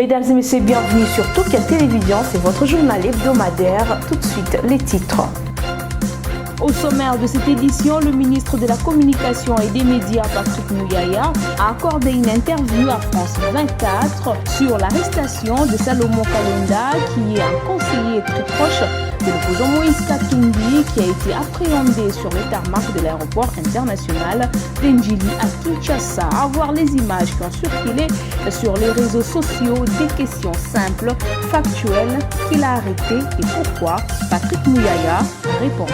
Mesdames et messieurs, bienvenue sur Tokia Télévision, c'est votre journal hebdomadaire. Tout de suite, les titres. Au sommaire de cette édition, le ministre de la Communication et des Médias, Patrick Mouyaya, a accordé une interview à France 24 sur l'arrestation de Salomon Kalonda, qui est un conseiller très proche de l'opposant Moïse Katumbi, qui a été appréhendé sur le tarmac de l'aéroport international d'Ndjili à Kinshasa. À voir les images qui ont circulé sur les réseaux sociaux, des questions simples, factuelles, qu'il a arrêté et pourquoi. Patrick Mouyaya répond.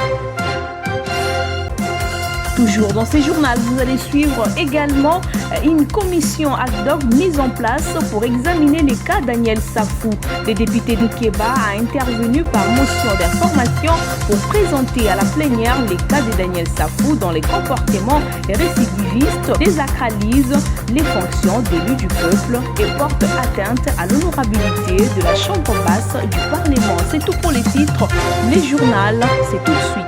Toujours dans ces journaux, vous allez suivre également une commission ad hoc mise en place pour examiner les cas Daniel Safou. Le député Nikeba a intervenu par motion d'information pour présenter à la plénière les cas de Daniel Safou dont les comportements récidivistes désacralisent les fonctions d'élu du peuple et portent atteinte à l'honorabilité de la Chambre basse du Parlement. C'est tout pour les titres. Les journaux, c'est tout de suite.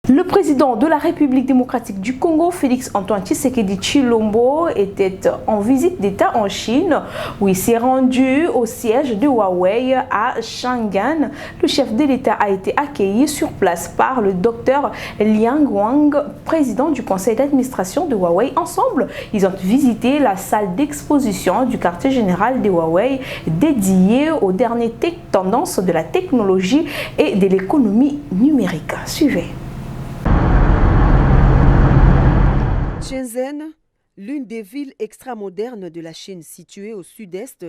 Le président de la République démocratique du Congo, Félix-Antoine Tshisekedi Tshilombo, était en visite d'État en Chine, où il s'est rendu au siège de Huawei à Shanghai. Le chef de l'État a été accueilli sur place par le docteur Liang Wang, président du conseil d'administration de Huawei. Ensemble, ils ont visité la salle d'exposition du quartier général de Huawei, dédiée aux dernières tendances de la technologie et de l'économie numérique. Suivez. Shenzhen, l'une des villes extramodernes de la Chine située au sud-est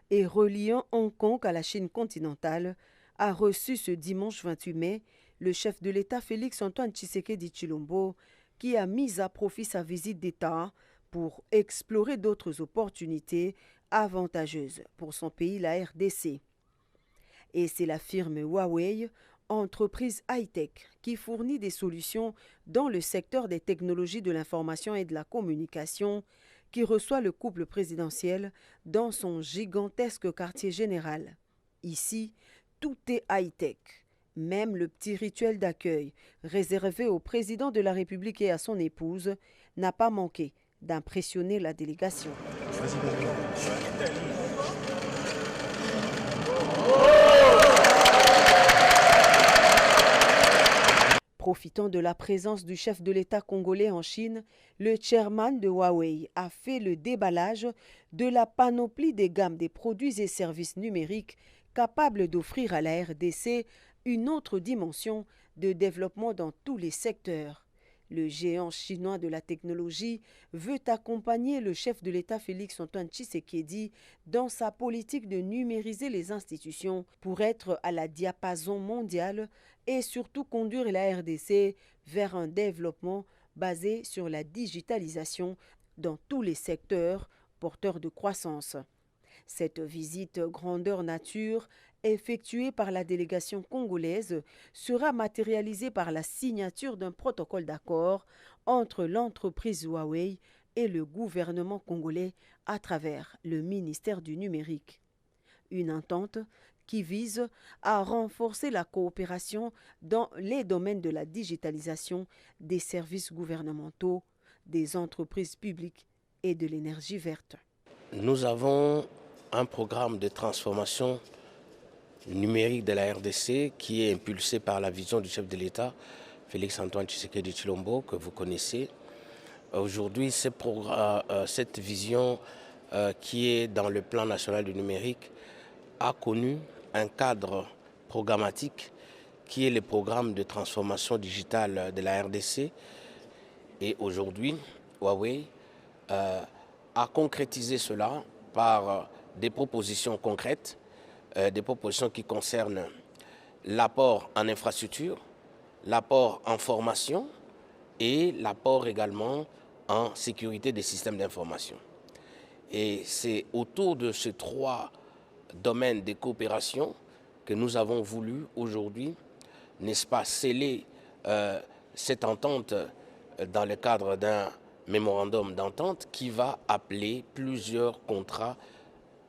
et reliant Hong Kong à la Chine continentale, a reçu ce dimanche 28 mai le chef de l'État Félix-Antoine Tshisekedi Tshilombo, qui a mis à profit sa visite d'État pour explorer d'autres opportunités avantageuses pour son pays, la RDC. Et c'est la firme Huawei, entreprise high-tech qui fournit des solutions dans le secteur des technologies de l'information et de la communication, qui reçoit le couple présidentiel dans son gigantesque quartier général. Ici, tout est high-tech. Même le petit rituel d'accueil réservé au président de la République et à son épouse n'a pas manqué d'impressionner la délégation. Profitant de la présence du chef de l'État congolais en Chine, le chairman de Huawei a fait le déballage de la panoplie des gammes des produits et services numériques capables d'offrir à la RDC une autre dimension de développement dans tous les secteurs. Le géant chinois de la technologie veut accompagner le chef de l'État Félix-Antoine Tshisekedi dans sa politique de numériser les institutions pour être à la diapason mondiale et surtout conduire la RDC vers un développement basé sur la digitalisation dans tous les secteurs porteurs de croissance. Cette visite grandeur nature effectuée par la délégation congolaise sera matérialisée par la signature d'un protocole d'accord entre l'entreprise Huawei et le gouvernement congolais à travers le ministère du numérique. Une entente qui vise à renforcer la coopération dans les domaines de la digitalisation, des services gouvernementaux, des entreprises publiques et de l'énergie verte. Nous avons un programme de transformation numérique de la RDC qui est impulsé par la vision du chef de l'État, Félix-Antoine Tshisekedi Tshilombo, que vous connaissez. Aujourd'hui, cette vision qui est dans le plan national du numérique a connu un cadre programmatique qui est le programme de transformation digitale de la RDC. Et aujourd'hui, Huawei a concrétisé cela par des propositions concrètes, des propositions qui concernent l'apport en infrastructure, l'apport en formation et l'apport également en sécurité des systèmes d'information. Et c'est autour de ces trois domaines de coopération que nous avons voulu aujourd'hui, n'est-ce pas, sceller cette entente dans le cadre d'un mémorandum d'entente qui va appeler plusieurs contrats,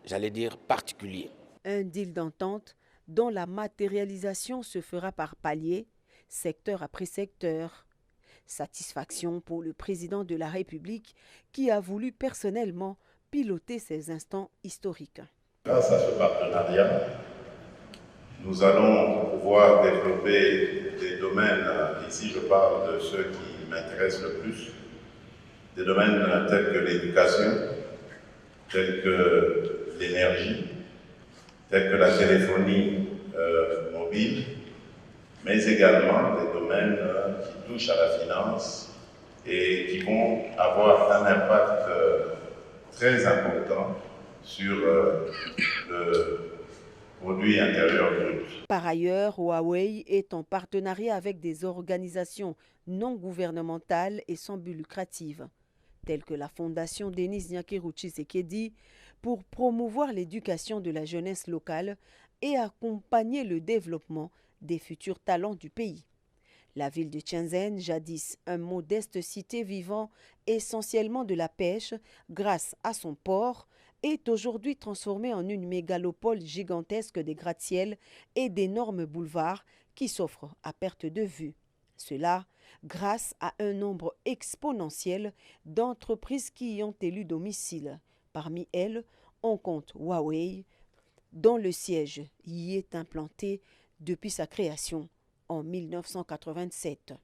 j'allais dire, particuliers. Un deal d'entente dont la matérialisation se fera par paliers, secteur après secteur. Satisfaction pour le président de la République qui a voulu personnellement piloter ces instants historiques. Grâce à ce partenariat, nous allons pouvoir développer des domaines, ici je parle de ceux qui m'intéressent le plus, des domaines tels que l'éducation, tels que l'énergie, tels que la téléphonie mobile, mais également des domaines qui touchent à la finance et qui vont avoir un impact très important sur le produit intérieur brut. Par ailleurs, Huawei est en partenariat avec des organisations non gouvernementales et sans but lucratif, telles que la Fondation Denis Nyakeru Tshisekedi, pour promouvoir l'éducation de la jeunesse locale et accompagner le développement des futurs talents du pays. La ville de Shenzhen, jadis un modeste cité vivant essentiellement de la pêche grâce à son port, est aujourd'hui transformée en une mégalopole gigantesque des gratte-ciel et d'énormes boulevards qui s'offrent à perte de vue. Cela grâce à un nombre exponentiel d'entreprises qui y ont élu domicile. Parmi elles, on compte Huawei, dont le siège y est implanté depuis sa création en 1987.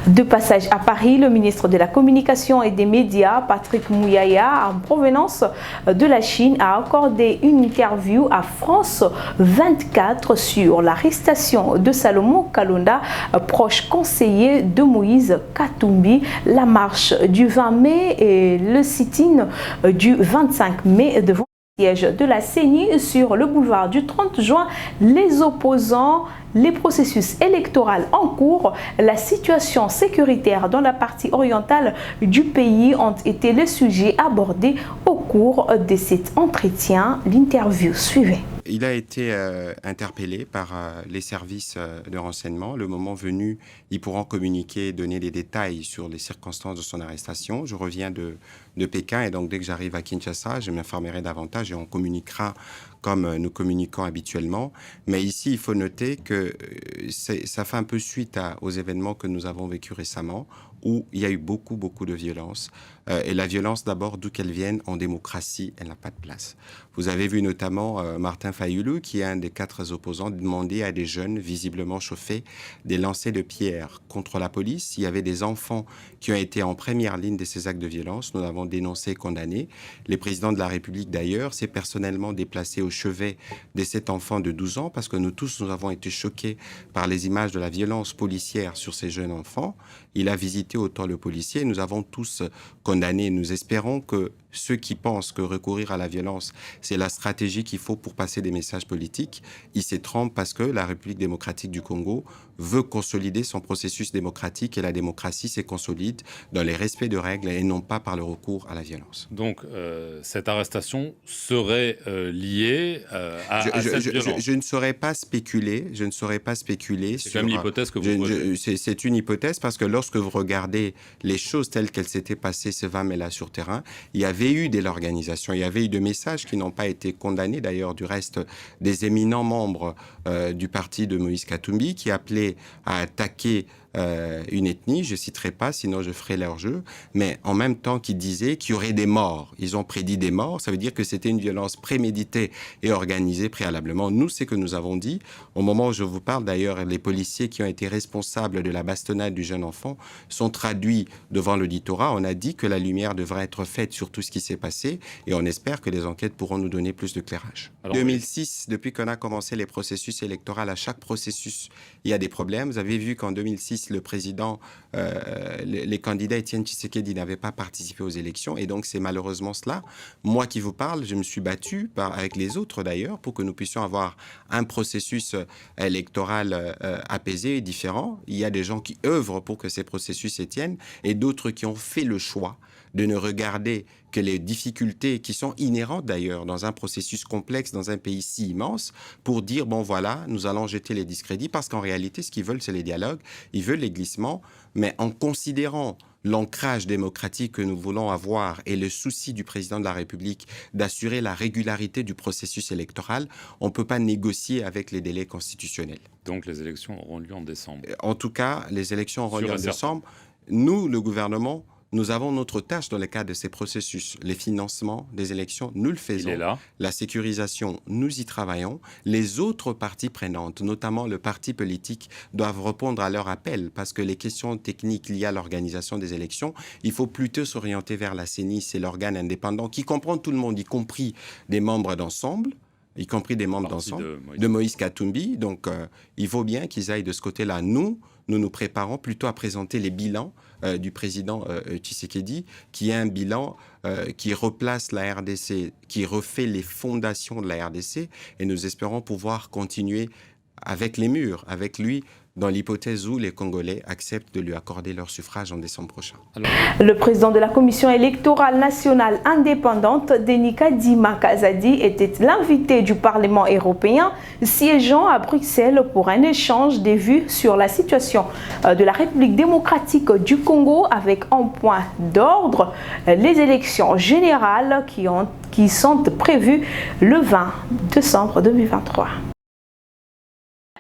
De passage à Paris, le ministre de la Communication et des Médias, Patrick Muyaya, en provenance de la Chine, a accordé une interview à France 24 sur l'arrestation de Salomon Kalonda, proche conseiller de Moïse Katumbi, la marche du 20 mai et le sit-in du 25 mai devant le siège de la CENI sur le boulevard du 30 juin. Les opposants, les processus électoraux en cours, la situation sécuritaire dans la partie orientale du pays ont été les sujets abordés au cours de cet entretien. L'interview suivait. Il a été interpellé par les services de renseignement. Le moment venu, ils pourront communiquer et donner des détails sur les circonstances de son arrestation. Je reviens de Pékin et donc dès que j'arrive à Kinshasa, je m'informerai davantage et on communiquera comme nous communiquons habituellement. Mais ici, il faut noter que ça fait un peu suite aux événements que nous avons vécus récemment, où il y a eu beaucoup de violence. Et la violence, d'abord, d'où qu'elle vienne, en démocratie, elle n'a pas de place. Vous avez vu notamment Martin Fayulu, qui est un des 4 opposants, demander à des jeunes visiblement chauffés des lancers de pierres contre la police. Il y avait des enfants qui ont été en première ligne de ces actes de violence. Nous avons dénoncé, condamné. Le président de la République, d'ailleurs, s'est personnellement déplacé au chevet de cet enfant de 12 ans, parce que nous tous, nous avons été choqués par les images de la violence policière sur ces jeunes enfants. Il a visité autant le policier. Nous avons tous condamné. Nous espérons que ceux qui pensent que recourir à la violence, c'est la stratégie qu'il faut pour passer des messages politiques, ils se trompent parce que la République démocratique du Congo veut consolider son processus démocratique et la démocratie se consolide dans les respects de règles et non pas par le recours à la violence. Donc, cette arrestation serait liée à cette violence. Je ne saurais pas spéculer. C'est quand même l'hypothèse que vous posez. C'est une hypothèse parce que lorsque vous regardez les choses telles qu'elles s'étaient passées ce 20 mai-là sur terrain, il y avait eu de l'organisation, il y avait eu des messages qui n'ont pas été condamnés d'ailleurs du reste des éminents membres du parti de Moïse Katumbi qui appelaient à attaquer une ethnie, je ne citerai pas, sinon je ferai leur jeu, mais en même temps qui disaient qu'il y aurait des morts. Ils ont prédit des morts, ça veut dire que c'était une violence préméditée et organisée préalablement. Nous, c'est que nous avons dit, au moment où je vous parle d'ailleurs, les policiers qui ont été responsables de la bastonnade du jeune enfant sont traduits devant l'auditorat. On a dit que la lumière devrait être faite sur tout ce qui s'est passé et on espère que les enquêtes pourront nous donner plus d'éclairage. 2006, depuis qu'on a commencé les processus électoraux, à chaque processus, il y a des problèmes. Vous avez vu qu'en 2006, le président, les candidats Étienne Tshisekedi n'avaient pas participé aux élections et donc c'est malheureusement cela. Moi qui vous parle, je me suis battu avec les autres d'ailleurs pour que nous puissions avoir un processus électoral apaisé et différent. Il y a des gens qui œuvrent pour que ces processus se tiennent et d'autres qui ont fait le choix de ne regarder que les difficultés qui sont inhérentes d'ailleurs dans un processus complexe, dans un pays si immense, pour dire, bon voilà, nous allons jeter les discrédits, parce qu'en réalité, ce qu'ils veulent, c'est les dialogues, ils veulent les glissements, mais en considérant l'ancrage démocratique que nous voulons avoir et le souci du président de la République d'assurer la régularité du processus électoral, on ne peut pas négocier avec les délais constitutionnels. Donc les élections auront lieu en décembre. En tout cas, les élections auront lieu en décembre. Nous, le gouvernement, nous avons notre tâche dans le cadre de ces processus. Les financements des élections, nous le faisons. Il est là. La sécurisation, nous y travaillons. Les autres parties prenantes, notamment le parti politique, doivent répondre à leur appel parce que les questions techniques liées à l'organisation des élections, il faut plutôt s'orienter vers la CENI, c'est l'organe indépendant qui comprend tout le monde, y compris des membres d'ensemble, y compris des membres d'ensemble, de Moïse Katumbi. Donc, il vaut bien qu'ils aillent de ce côté-là. Nous nous préparons plutôt à présenter les bilans du président Tshisekedi, qui est un bilan qui replace la RDC, qui refait les fondations de la RDC, et nous espérons pouvoir continuer avec les murs, avec lui, dans l'hypothèse où les Congolais acceptent de lui accorder leur suffrage en décembre prochain. Le président de la Commission électorale nationale indépendante, Denis Kadima Kazadi, était l'invité du Parlement européen siégeant à Bruxelles pour un échange des vues sur la situation de la République démocratique du Congo, avec en point d'ordre les élections générales qui sont prévues le 20 décembre 2023.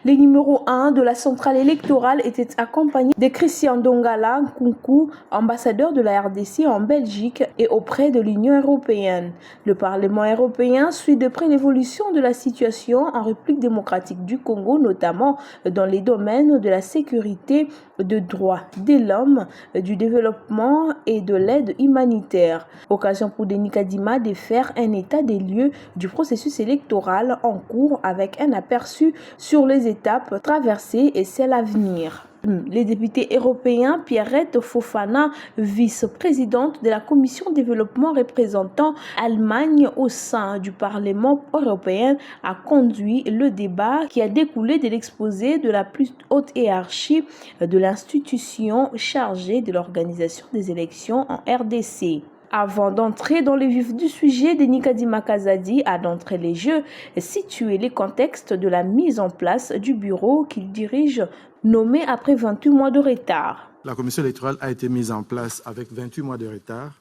Les numéros 1 de la centrale électorale étaient accompagnés de Christian Dongala Nkunku, ambassadeur de la RDC en Belgique et auprès de l'Union européenne. Le Parlement européen suit de près l'évolution de la situation en République démocratique du Congo, notamment dans les domaines de la sécurité, de droits de l'homme, du développement et de l'aide humanitaire. Occasion pour Denis Kadima de faire un état des lieux du processus électoral en cours avec un aperçu sur les étapes traversées et celles à venir. Les députés européens, Pierrette Fofana, vice-présidente de la Commission développement représentant Allemagne au sein du Parlement européen, a conduit le débat qui a découlé de l'exposé de la plus haute hiérarchie de l'institution chargée de l'organisation des élections en RDC. Avant d'entrer dans le vif du sujet, Denis Kadima Kazadi a d'entrée les jeux situé les contextes de la mise en place du bureau qu'il dirige, nommé après 28 mois de retard. La commission électorale a été mise en place avec 28 mois de retard.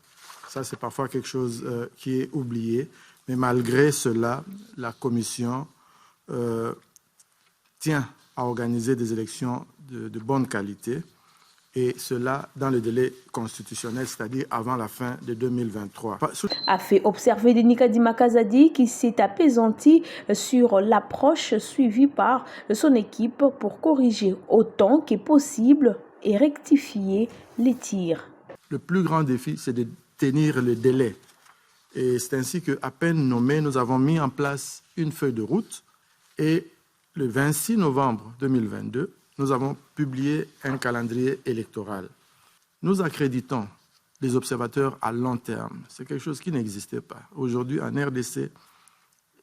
Ça, c'est parfois quelque chose qui est oublié. Mais malgré cela, la commission tient à organiser des élections de bonne qualité. Et cela dans le délai constitutionnel, c'est-à-dire avant la fin de 2023. A fait observer Denis Kadima Kazadi qui s'est apaisanti sur l'approche suivie par son équipe pour corriger autant que possible et rectifier les tirs. Le plus grand défi, c'est de tenir le délai. Et c'est ainsi qu'à peine nommé, nous avons mis en place une feuille de route et le 26 novembre 2022, nous avons publié un calendrier électoral. Nous accréditons les observateurs à long terme. C'est quelque chose qui n'existait pas. Aujourd'hui, en RDC,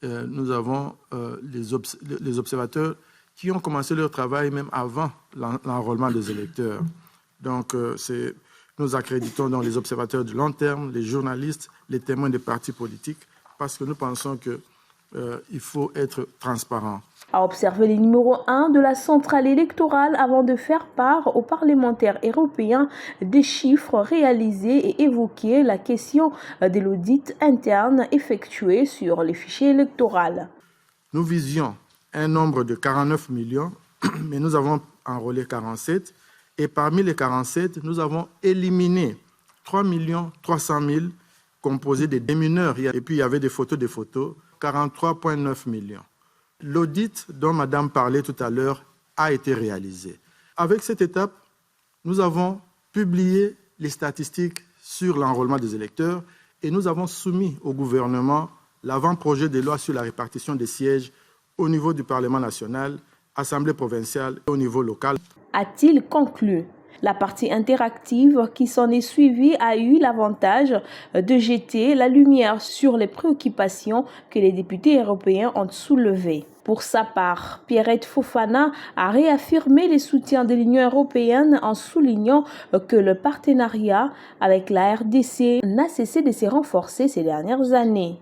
nous avons les observateurs qui ont commencé leur travail même avant l'enrôlement des électeurs. Donc, nous accréditons donc les observateurs de long terme, les journalistes, les témoins des partis politiques, parce que nous pensons qu'il faut être transparent. A observé les numéros 1 de la centrale électorale avant de faire part aux parlementaires européens des chiffres réalisés et évoquer la question de l'audit interne effectué sur les fichiers électoraux. Nous visions un nombre de 49 millions, mais nous avons enrôlé 47. Et parmi les 47, nous avons éliminé 3 300 000 composés de démineurs. Et puis il y avait des photos, 43,9 millions. L'audit dont Madame parlait tout à l'heure a été réalisé. Avec cette étape, nous avons publié les statistiques sur l'enrôlement des électeurs et nous avons soumis au gouvernement l'avant-projet de loi sur la répartition des sièges au niveau du Parlement national, Assemblée provinciale et au niveau local. A-t-il conclu? La partie interactive qui s'en est suivie a eu l'avantage de jeter la lumière sur les préoccupations que les députés européens ont soulevées. Pour sa part, Pierrette Fofana a réaffirmé les soutiens de l'Union européenne en soulignant que le partenariat avec la RDC n'a cessé de se renforcer ces dernières années.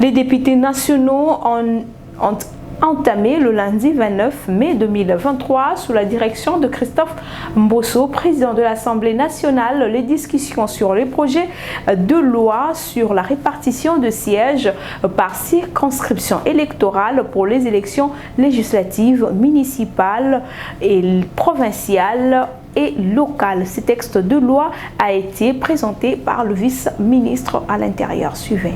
Les députés nationaux ont entamé le lundi 29 mai 2023 sous la direction de Christophe Mbosso, président de l'Assemblée nationale, les discussions sur les projets de loi sur la répartition de sièges par circonscription électorale pour les élections législatives, municipales et provinciales et locales. Ce texte de loi a été présenté par le vice-ministre à l'Intérieur. Suivez.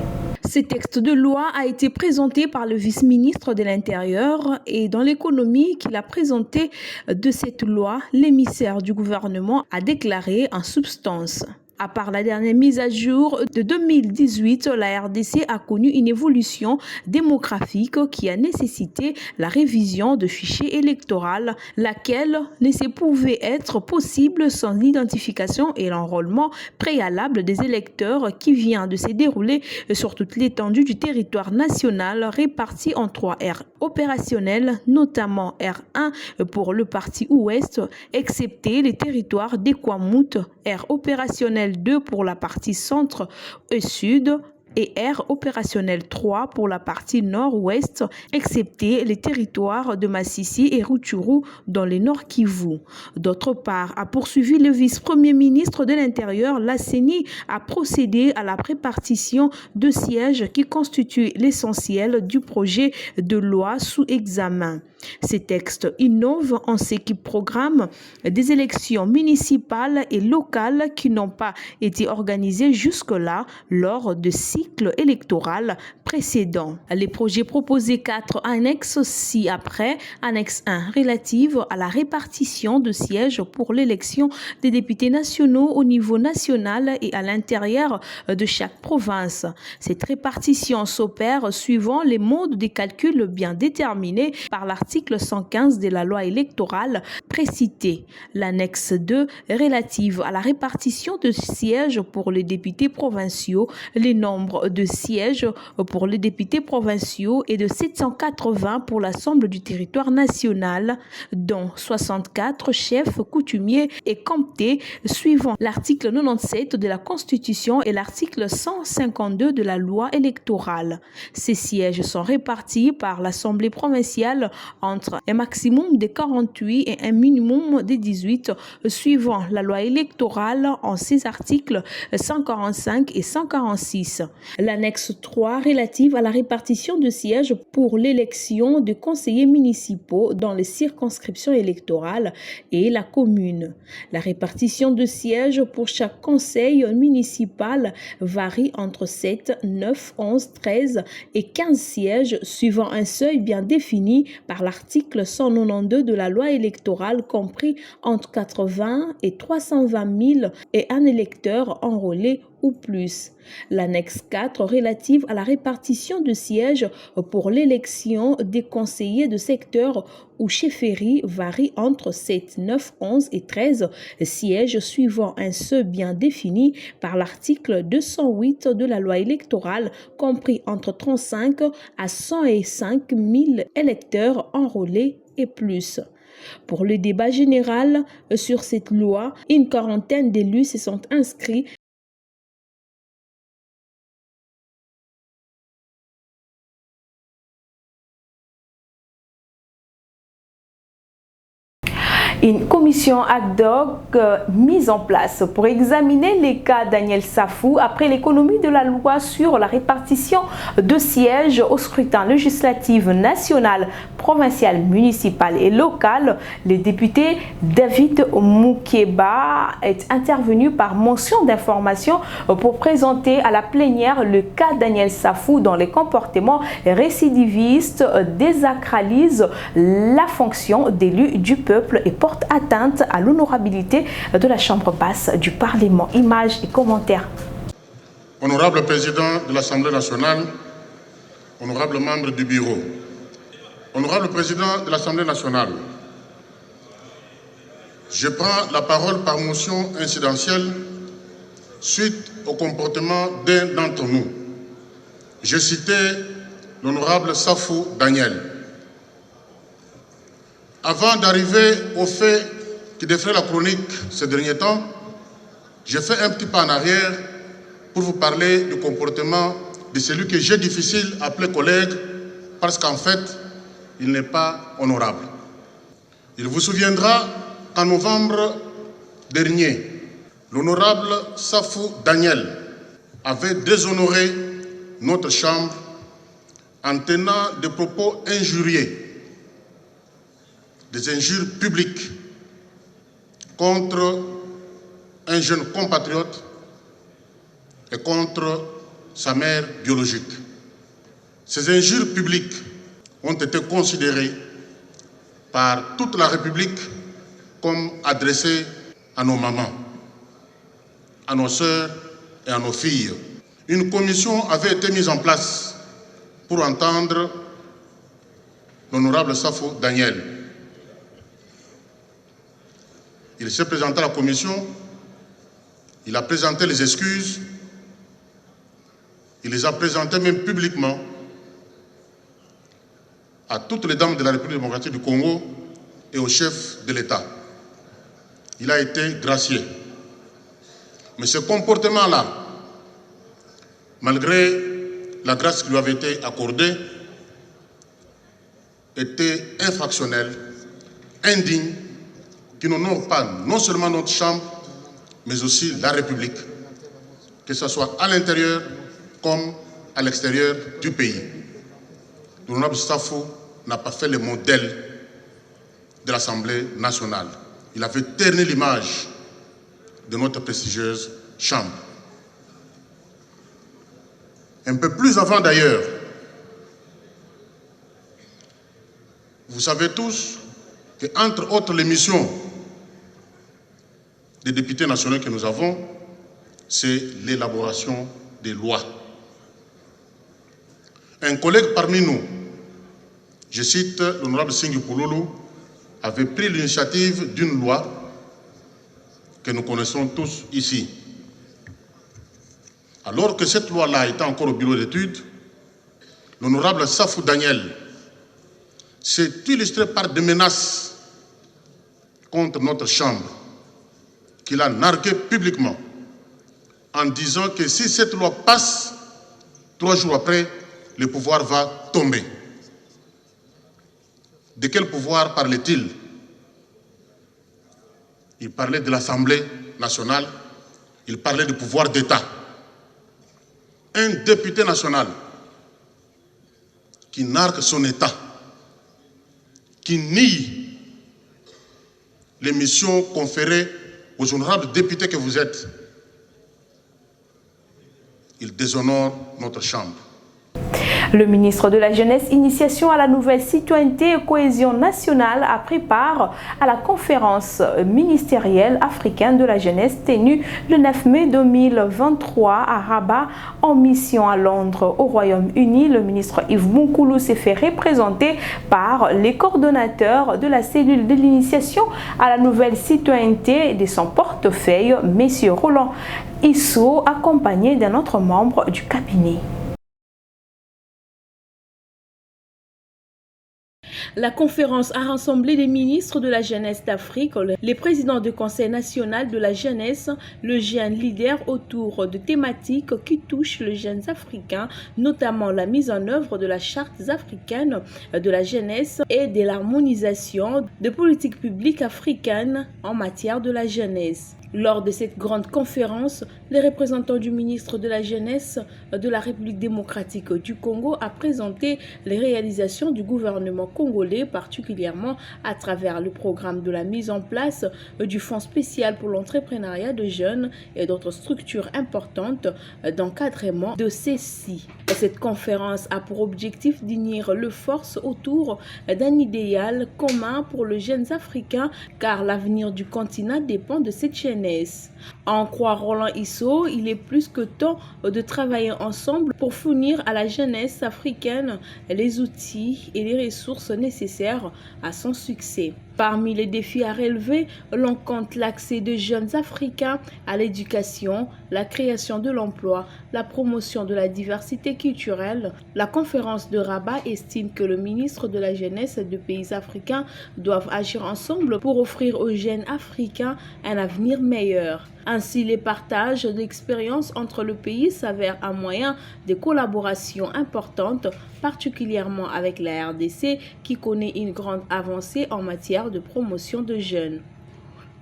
Ce texte de loi a été présenté par le vice-ministre de l'Intérieur et dans l'économie qu'il a présenté de cette loi, l'émissaire du gouvernement a déclaré en substance. À part la dernière mise à jour de 2018, la RDC a connu une évolution démographique qui a nécessité la révision de fichiers électoraux, laquelle ne se pouvait être possible sans l'identification et l'enrôlement préalable des électeurs qui vient de se dérouler sur toute l'étendue du territoire national réparti en 3 aires opérationnelles, notamment R1 pour le parti ouest, excepté les territoires d'Ekwamout, aire opérationnelle 2 pour la partie centre et sud et aire opérationnelle 3 pour la partie nord-ouest, excepté les territoires de Massissi et Rutshuru dans le Nord Kivu. D'autre part, a poursuivi le vice-premier ministre de l'Intérieur, la CENI a procédé à la répartition de sièges qui constituent l'essentiel du projet de loi sous examen. Ces textes innovent en ce qui programme des élections municipales et locales qui n'ont pas été organisées jusque-là lors de cycles électoraux précédents. Les projets proposés 4 annexes ci-après, annexe 1 relative à la répartition de sièges pour l'élection des députés nationaux au niveau national et à l'intérieur de chaque province. Cette répartition s'opère suivant les modes de calcul bien déterminés par l'article 115 de la loi électorale précitée. L'annexe 2 relative à la répartition de sièges pour les députés provinciaux, les nombres de sièges pour les députés provinciaux est de 780 pour l'ensemble du territoire national, dont 64 chefs coutumiers et comptés suivant l'article 97 de la Constitution et l'article 152 de la loi électorale. Ces sièges sont répartis par l'Assemblée provinciale entre un maximum de 48 et un minimum de 18 suivant la loi électorale en ses articles 145 et 146. L'annexe 3 relative à la répartition de sièges pour l'élection de conseillers municipaux dans les circonscriptions électorales et la commune. La répartition de sièges pour chaque conseil municipal varie entre 7, 9, 11, 13 et 15 sièges suivant un seuil bien défini par l'article 192 de la loi électorale compris entre 80 et 320 000 et un électeur enrôlé ou plus. L'annexe 4 relative à la répartition de sièges pour l'élection des conseillers de secteur ou chefferie varie entre 7, 9, 11 et 13 sièges suivant un seuil bien défini par l'article 208 de la loi électorale compris entre 35 à 105 000 électeurs enrôlés et plus. Pour le débat général sur cette loi, une quarantaine d'élus se sont inscrits. Une commission ad hoc mise en place pour examiner les cas Daniel Safou après l'économie de la loi sur la répartition de sièges au scrutin législatif national, provincial, municipal et local. Le député David Moukeba est intervenu par motion d'information pour présenter à la plénière le cas Daniel Safou dont les comportements récidivistes désacralisent la fonction d'élu du peuple et porte atteinte à l'honorabilité de la Chambre basse du Parlement. Images et commentaires. Honorable Président de l'Assemblée nationale, honorable membre du Bureau, honorable Président de l'Assemblée nationale, Je prends la parole par motion incidentielle suite au comportement d'un d'entre nous. Je citais l'honorable Safou Daniel. Avant d'arriver aux faits qui défraient la chronique ces derniers temps, j'ai fait un petit pas en arrière pour vous parler du comportement de celui que j'ai difficile à appeler collègue parce qu'en fait, il n'est pas honorable. Il vous souviendra qu'en novembre dernier, l'honorable Safou Daniel avait déshonoré notre Chambre en tenant des propos injurieux, des injures publiques contre un jeune compatriote et contre sa mère biologique. Ces injures publiques ont été considérées par toute la République comme adressées à nos mamans, à nos sœurs et à nos filles. Une commission avait été mise en place pour entendre l'honorable Safou Daniel. Il s'est présenté à la commission, il a présenté les excuses, il les a présentées même publiquement à toutes les dames de la République démocratique du Congo et au chef de l'État. Il a été gracié. Mais ce comportement-là, malgré la grâce qui lui avait été accordée, était infractionnel, indigne, qui n'honore pas non seulement notre Chambre, mais aussi la République, que ce soit à l'intérieur comme à l'extérieur du pays. L'honorable Safou n'a pas fait le modèle de l'Assemblée nationale. Il avait terni l'image de notre prestigieuse Chambre. Un peu plus avant d'ailleurs, vous savez tous qu'entre autres les missions des députés nationaux que nous avons, c'est l'élaboration des lois. Un collègue parmi nous, je cite l'honorable Singhi Pouloulou, avait pris l'initiative d'une loi que nous connaissons tous ici. Alors que cette loi-là était encore au bureau d'études, l'honorable Safou Daniel s'est illustré par des menaces contre notre Chambre, qu'il a nargué publiquement en disant que si cette loi passe, 3 jours après, le pouvoir va tomber. De quel pouvoir parlait-il? Il parlait de l'Assemblée nationale, il parlait du pouvoir d'État. Un député national qui nargue son État, qui nie les missions conférées aux honorables députés que vous êtes, il déshonore notre Chambre. Le ministre de la Jeunesse, Initiation à la nouvelle citoyenneté et cohésion nationale a pris part à la conférence ministérielle africaine de la jeunesse tenue le 9 mai 2023 à Rabat en mission à Londres au Royaume-Uni. Le ministre Yves Bounkoulou s'est fait représenter par les coordonnateurs de la cellule de l'initiation à la nouvelle citoyenneté et de son portefeuille, M. Roland Issou, accompagné d'un autre membre du cabinet. La conférence a rassemblé les ministres de la jeunesse d'Afrique, les présidents du Conseil national de la jeunesse, le jeune leader autour de thématiques qui touchent les jeunes africains, notamment la mise en œuvre de la charte africaine de la jeunesse et de l'harmonisation de politiques publiques africaines en matière de la jeunesse. Lors de cette grande conférence, les représentants du ministre de la Jeunesse de la République démocratique du Congo a présenté les réalisations du gouvernement congolais, particulièrement à travers le programme de la mise en place du Fonds spécial pour l'entrepreneuriat de jeunes et d'autres structures importantes d'encadrement de ceux-ci. Cette conférence a pour objectif d'unir les forces autour d'un idéal commun pour les jeunes africains, car l'avenir du continent dépend de cette jeunesse jeunesse. À en croire Roland Isso, il est plus que temps de travailler ensemble pour fournir à la jeunesse africaine les outils et les ressources nécessaires à son succès. Parmi les défis à relever, l'on compte l'accès des jeunes africains à l'éducation, la création de l'emploi, la promotion de la diversité culturelle. La conférence de Rabat estime que le ministre de la Jeunesse et des pays africains doivent agir ensemble pour offrir aux jeunes africains un avenir meilleur. Ainsi, les partages d'expériences entre le pays s'avèrent un moyen de collaboration importante, particulièrement avec la RDC qui connaît une grande avancée en matière de promotion de jeunes.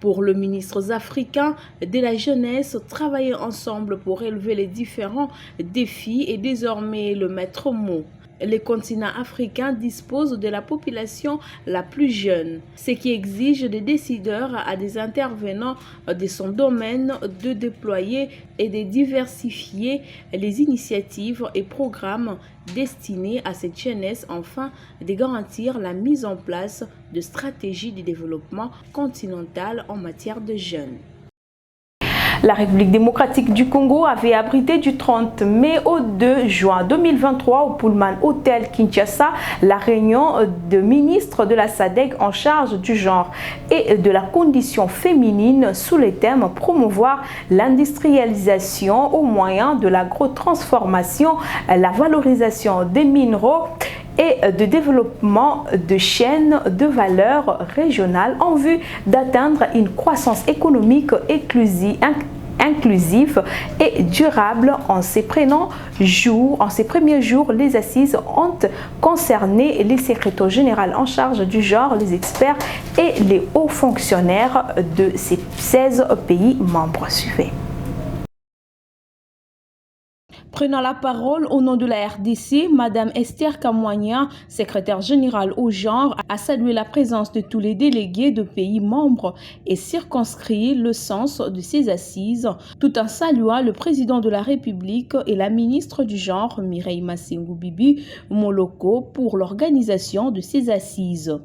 Pour le ministre africain de la jeunesse, travailler ensemble pour relever les différents défis est désormais le maître mot. Le continent africain dispose de la population la plus jeune, ce qui exige des décideurs et des intervenants de son domaine de déployer et de diversifier les initiatives et programmes destinés à cette jeunesse afin de garantir la mise en place de stratégies de développement continental en matière de jeunes. La République démocratique du Congo avait abrité du 30 mai au 2 juin 2023 au Pullman Hotel Kinshasa la réunion de ministres de la SADC en charge du genre et de la condition féminine sous les thèmes promouvoir l'industrialisation au moyen de l'agrotransformation, la valorisation des minéraux et de développement de chaînes de valeur régionales en vue d'atteindre une croissance économique inclusive et durable. En ces premiers jours, les assises ont concerné les secrétaires généraux en charge du genre, les experts et les hauts fonctionnaires de ces 16 pays membres. Suivez. Prenant la parole au nom de la RDC, Madame Esther Kamwanya, secrétaire générale au genre, a salué la présence de tous les délégués de pays membres et circonscrit le sens de ces assises, tout en saluant le président de la République et la ministre du genre, Mireille Massengo Bibi Moloko, pour l'organisation de ces assises.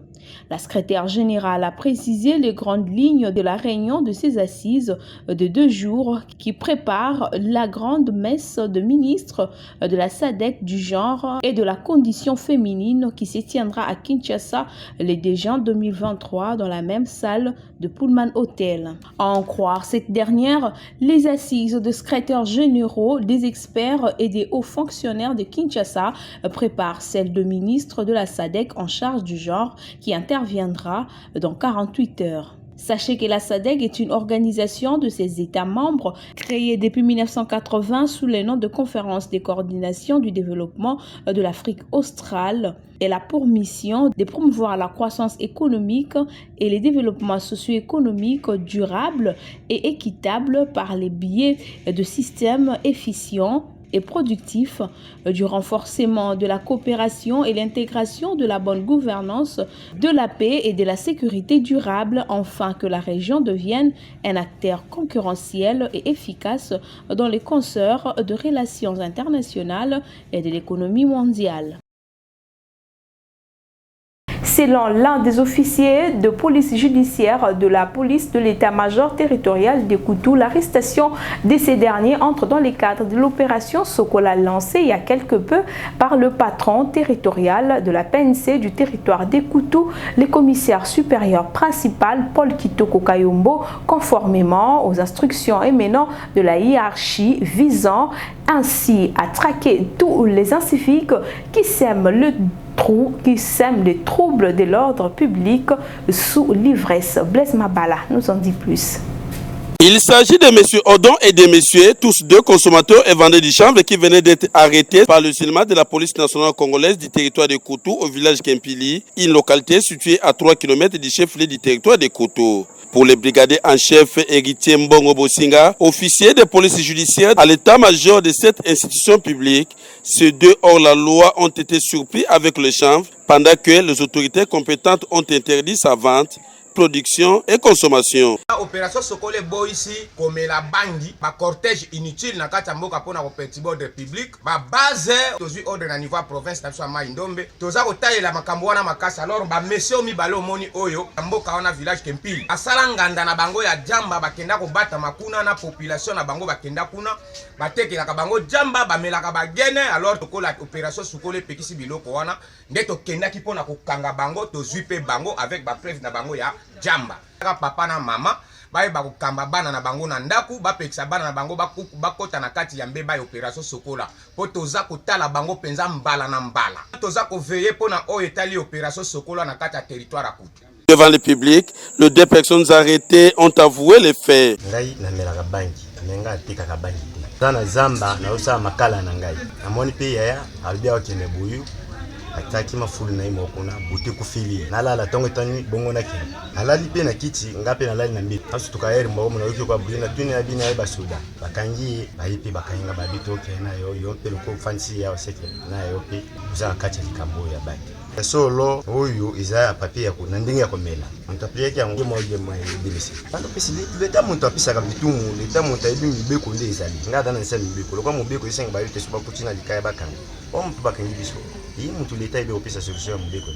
La secrétaire générale a précisé les grandes lignes de la réunion de ces assises de 2 jours qui prépare la grande messe de ministres de la SADC du genre et de la condition féminine qui se tiendra à Kinshasa le 2 juin 2023 dans la même salle de Pullman Hotel. À en croire cette dernière, les assises de secrétaires généraux, des experts et des hauts fonctionnaires de Kinshasa préparent celles de ministres de la SADC en charge du genre qui interviendra dans 48 heures. Sachez que la SADC est une organisation de ses États membres créée depuis 1980 sous le nom de Conférence de coordination du développement de l'Afrique australe. Elle a pour mission de promouvoir la croissance économique et le développement socio-économique durable et équitable par les biais de systèmes efficients et productif, du renforcement de la coopération et l'intégration de la bonne gouvernance, de la paix et de la sécurité durable, afin que la région devienne un acteur concurrentiel et efficace dans les consorts de relations internationales et de l'économie mondiale. Selon l'un des officiers de police judiciaire de la police de l'état-major territorial de Koutou, l'arrestation de ces derniers entre dans le cadre de l'opération Sokola lancée il y a quelque peu par le patron territorial de la PNC du territoire de Koutou, le commissaire supérieur principal Paul Kitoko Kayombo, conformément aux instructions émanant de la hiérarchie visant ainsi à traquer tous les inciviques qui sèment les troubles de l'ordre public sous l'ivresse. Blaise Mabala nous en dit plus. Il s'agit de M. Odon et de M. tous deux consommateurs et vendeurs de chanvre qui venaient d'être arrêtés par le cinéma de la police nationale congolaise du territoire de Koutou au village Kempili, une localité située à 3 km du chef-lieu du territoire de Koutou. Pour le brigadier en chef Héritier Mbongo Bosinga, officier de police judiciaire à l'état-major de cette institution publique, ces deux hors-la-loi ont été surpris avec le chanvre pendant que les autorités compétentes ont interdit sa vente production et consommation. Opération Sokole bo ici comme la bangi, ba cortège inutile na kati mboka pona ko petit ordre public, ba base tozui ordre na niveau province na so ma Ndombe, toza ko talela makambo wana makasa alors ba monsieur mi balo moni oyo mboka wana village Kempili. Asala nganda na bango ya jamba bakenda ko bata makuna na population na bango bakenda kuna, batekela ka bango jamba bamelaka bagene alors tokola opération Sokole pekisi biloko wana ndeto kenda ki pona ko kanga bango tozui pe bango avec ba preuve na bango ya jamba. Papa na mama baye bakukamba bana na bango na ndaku bapekisa bana na bango bakota na kati ya mbeba ya opération Sokola po toza kotala bango penza mbala na mbala toza ko veiller pona oyo etali opération Sokola na kati ya territoire ya Kutu. Devant le public, les 2 personnes arrêtées ont avoué les faits. Ngai na melaka bangi nenga tika ka bangi sana zamba na usa makala na ngai amoni pe ya albia okene buyu ataki mafulu na imokuna buti kufili nalala tongo tani bongo na kini alali pe na kiti ngape nalali na mbi asu tukaeri mbo mona yuki kwa bulina tuni na bina ya basuda bakangi bayipi bakayinga babito kena yo pe loko fancy ya oseke na yo pe uza kacha likambo ya baki solo oyo izaya papier ya kunandinga ya komela mtapia yake yango moje mwa bilisi bando pesi leta muntu apisa ka bitumu leta muntu ayibi mibeko nde ezali ngada na nsa mibeko lokwa mubeko isenga bayite suba kutina likaya bakanga omuntu bakangi biso iyi muntu leta ibe opisa solution ya mubeko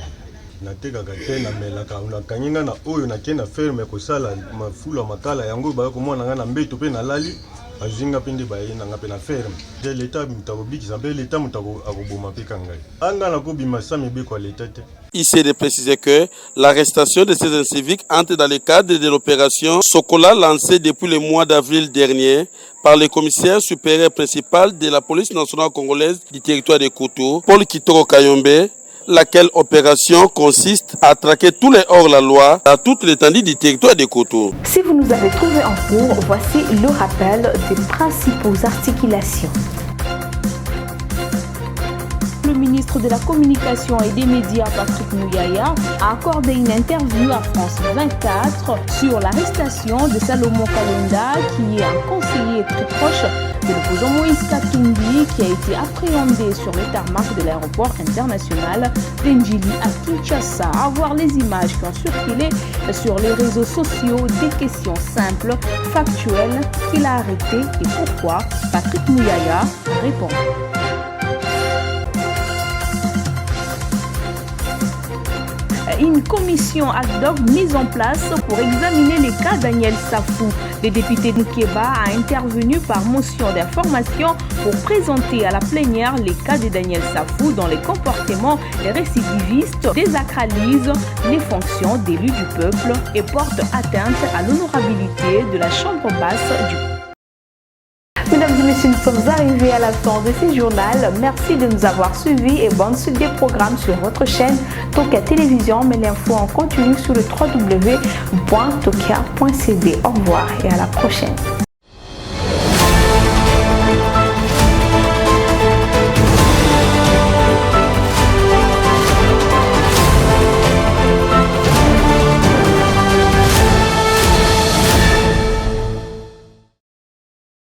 na tekaka te na melaka unakanginga na oyo na kena ferme kosala mafula makala yango ba ko mona na mbeto pe na lali azinga pende baye na ngape na ferme de l'état mutabobiki mpe l'état mutako akoboma pe kangai anga na ko bima sa mibeko l'état te. Il s'est de préciser que l'arrestation de ces inciviques entre dans le cadre de l'opération Sokola lancée depuis le mois d'avril dernier par le commissaire supérieur principal de la police nationale congolaise du territoire de Kutu, Paul Kitoko Kayombe, laquelle opération consiste à traquer tous les hors-la-loi à toute l'étendue du territoire de Kutu. Si vous nous avez trouvé en cours, voici le rappel des principaux articulations. Le ministre de la Communication et des Médias, Patrick Muyaya, a accordé une interview à France 24 sur l'arrestation de Salomon Kalenda, qui est un conseiller très proche de l'opposant Moïse Katumbi, qui a été appréhendé sur le tarmac de l'aéroport international d'Njili à Kinshasa. À voir les images qui ont circulé sur les réseaux sociaux, des questions simples, factuelles, qu'il a arrêté et pourquoi. Patrick Muyaya répond. Une commission ad hoc mise en place pour examiner les cas Daniel Safou. Le député Nkeba a intervenu par motion d'information pour présenter à la plénière les cas de Daniel Safou dont les comportements récidivistes désacralisent les fonctions d'élu du peuple et portent atteinte à l'honorabilité de la chambre basse du peuple. Mesdames et messieurs, nous sommes arrivés à la fin de ce journal. Merci de nous avoir suivis et bonne suite des programmes sur votre chaîne Tokia Télévision. Mais l'info en continue sur le www.tokia.cd. Au revoir et à la prochaine.